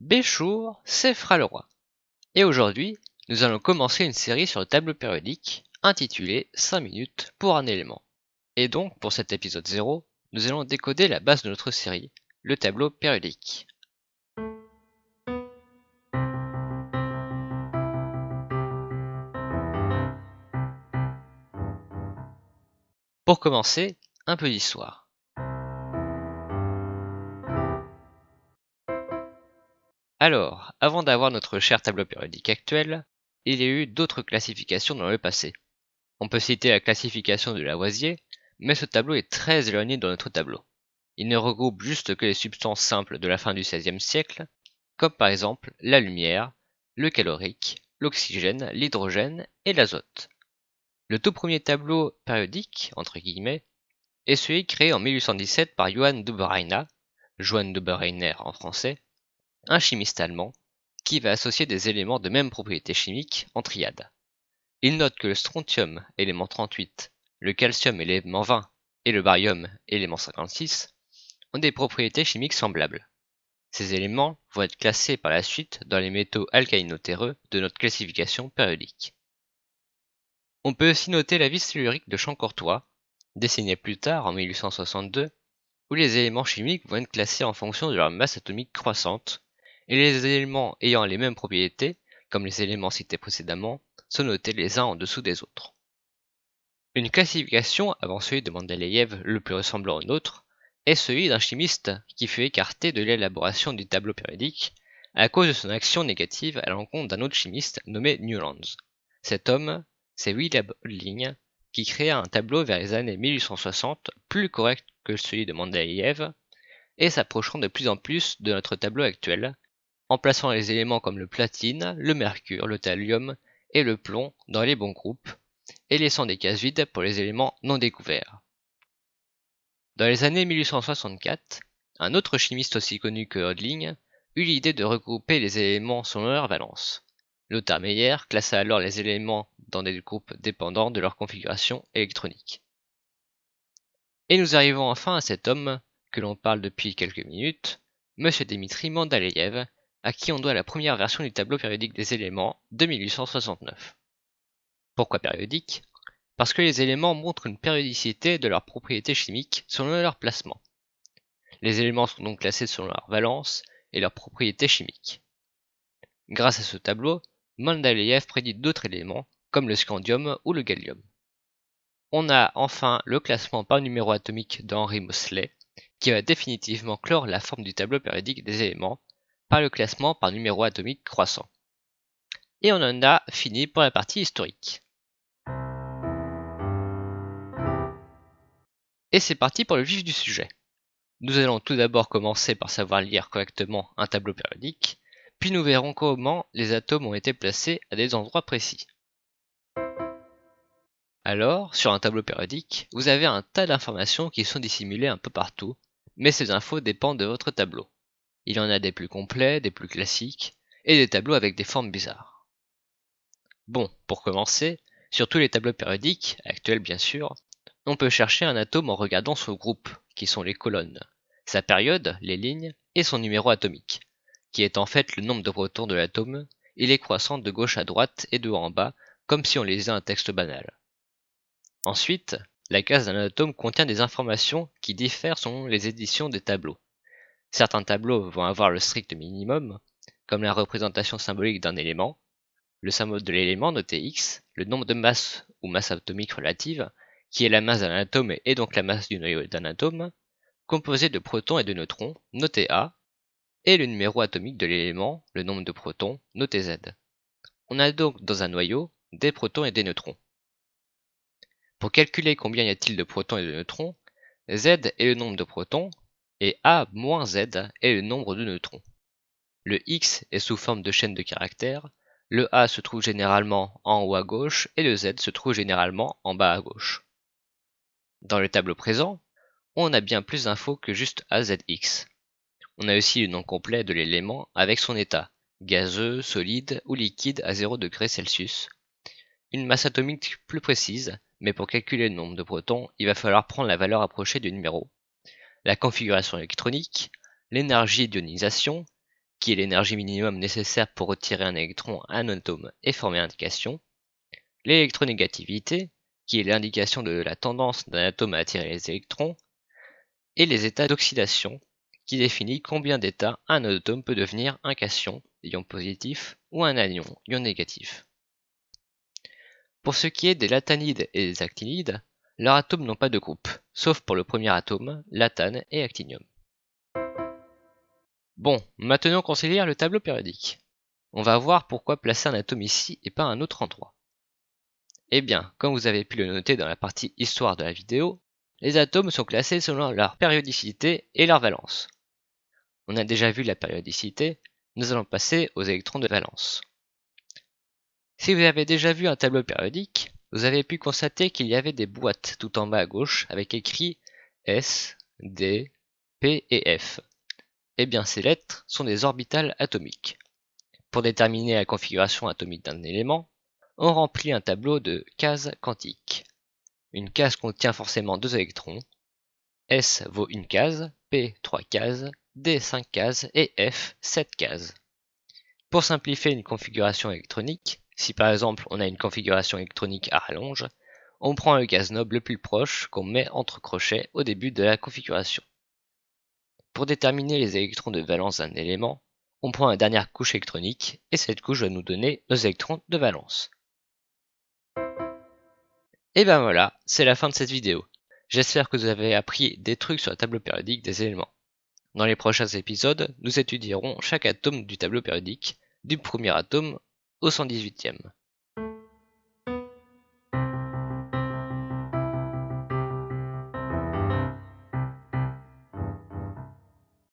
Béchour, c'est Fraleroy. Et aujourd'hui, nous allons commencer une série sur le tableau périodique intitulée 5 minutes pour un élément. Et donc, pour cet épisode 0, nous allons décoder la base de notre série, le tableau périodique. Pour commencer, un peu d'histoire. Alors, avant d'avoir notre cher tableau périodique actuel, il y a eu d'autres classifications dans le passé. On peut citer la classification de Lavoisier, mais ce tableau est très éloigné de notre tableau. Il ne regroupe juste que les substances simples de la fin du XVIe siècle, comme par exemple la lumière, le calorique, l'oxygène, l'hydrogène et l'azote. Le tout premier tableau périodique, entre guillemets, est celui créé en 1817 par Johann Dobereiner, Johann Dobereiner en français, un chimiste allemand, qui va associer des éléments de même propriété chimique en triade. Il note que le strontium, élément 38, le calcium, élément 20, et le barium, élément 56, ont des propriétés chimiques semblables. Ces éléments vont être classés par la suite dans les métaux alcalino-terreux de notre classification périodique. On peut aussi noter la vie tellurique de Champ-Courtois, dessinée plus tard en 1862, où les éléments chimiques vont être classés en fonction de leur masse atomique croissante, et les éléments ayant les mêmes propriétés, comme les éléments cités précédemment, sont notés les uns en dessous des autres. Une classification avant celui de Mendeleïev le plus ressemblant au nôtre est celui d'un chimiste qui fut écarté de l'élaboration du tableau périodique à cause de son action négative à l'encontre d'un autre chimiste nommé Newlands. Cet homme, c'est William Hodling, qui créa un tableau vers les années 1860 plus correct que celui de Mendeleïev et s'approchant de plus en plus de notre tableau actuel, en plaçant les éléments comme le platine, le mercure, le thallium et le plomb dans les bons groupes, et laissant des cases vides pour les éléments non découverts. Dans les années 1864, un autre chimiste aussi connu que Hodling eut l'idée de regrouper les éléments selon leur valence. Lothar Meyer classa alors les éléments dans des groupes dépendants de leur configuration électronique. Et nous arrivons enfin à cet homme que l'on parle depuis quelques minutes, Monsieur Dmitri Mendeleïev, à qui on doit la première version du tableau périodique des éléments de 1869. Pourquoi périodique ? Parce que les éléments montrent une périodicité de leurs propriétés chimiques selon leur placement. Les éléments sont donc classés selon leur valence et leurs propriétés chimiques. Grâce à ce tableau, Mendeleïev prédit d'autres éléments, comme le scandium ou le gallium. On a enfin le classement par numéro atomique d'Henry Moseley, qui va définitivement clore la forme du tableau périodique des éléments par le classement par numéro atomique croissant. Et on en a fini pour la partie historique. Et c'est parti pour le vif du sujet. Nous allons tout d'abord commencer par savoir lire correctement un tableau périodique, puis nous verrons comment les atomes ont été placés à des endroits précis. Alors, sur un tableau périodique, vous avez un tas d'informations qui sont dissimulées un peu partout, mais ces infos dépendent de votre tableau. Il y en a des plus complets, des plus classiques, et des tableaux avec des formes bizarres. Bon, pour commencer, sur tous les tableaux périodiques, actuels bien sûr, on peut chercher un atome en regardant son groupe, qui sont les colonnes, sa période, les lignes, et son numéro atomique, qui est en fait le nombre de protons de l'atome, et les croissant de gauche à droite et de haut en bas, comme si on lisait un texte banal. Ensuite, la case d'un atome contient des informations qui diffèrent selon les éditions des tableaux. Certains tableaux vont avoir le strict minimum, comme la représentation symbolique d'un élément, le symbole de l'élément noté X, le nombre de masses ou masse atomique relative, qui est la masse d'un atome et donc la masse du noyau d'un atome, composé de protons et de neutrons, noté A, et le numéro atomique de l'élément, le nombre de protons, noté Z. On a donc dans un noyau des protons et des neutrons. Pour calculer combien y a-t-il de protons et de neutrons, Z est le nombre de protons et A moins Z est le nombre de neutrons. Le X est sous forme de chaîne de caractères, le A se trouve généralement en haut à gauche et le Z se trouve généralement en bas à gauche. Dans le tableau présent, on a bien plus d'infos que juste AZX. On a aussi le nom complet de l'élément avec son état, gazeux, solide ou liquide à 0 degré Celsius, une masse atomique plus précise, mais pour calculer le nombre de protons, il va falloir prendre la valeur approchée du numéro, la configuration électronique, l'énergie d'ionisation, qui est l'énergie minimum nécessaire pour retirer un électron à un atome et former un cation, l'électronégativité, qui est l'indication de la tendance d'un atome à attirer les électrons, et les états d'oxydation, qui définit combien d'états un atome peut devenir un cation, ion positif, ou un anion, ion négatif. Pour ce qui est des latanides et des actinides, leurs atomes n'ont pas de groupe, sauf pour le premier atome, latane et actinium. Bon, maintenant qu'on sait lire le tableau périodique, on va voir pourquoi placer un atome ici et pas à un autre endroit. Eh bien, comme vous avez pu le noter dans la partie histoire de la vidéo, les atomes sont classés selon leur périodicité et leur valence. On a déjà vu la périodicité, nous allons passer aux électrons de valence. Si vous avez déjà vu un tableau périodique, vous avez pu constater qu'il y avait des boîtes tout en bas à gauche avec écrit S, D, P et F. Eh bien, ces lettres sont des orbitales atomiques. Pour déterminer la configuration atomique d'un élément, on remplit un tableau de cases quantiques. Une case contient forcément 2 électrons. S vaut une case, P 3 cases, D 5 cases et F 7 cases. Pour simplifier une configuration électronique, si par exemple on a une configuration électronique à rallonge, on prend le gaz noble le plus proche qu'on met entre crochets au début de la configuration. Pour déterminer les électrons de valence d'un élément, on prend la dernière couche électronique et cette couche va nous donner nos électrons de valence. Et ben voilà, c'est la fin de cette vidéo. J'espère que vous avez appris des trucs sur le tableau périodique des éléments. Dans les prochains épisodes, nous étudierons chaque atome du tableau périodique, du premier atome au 118e.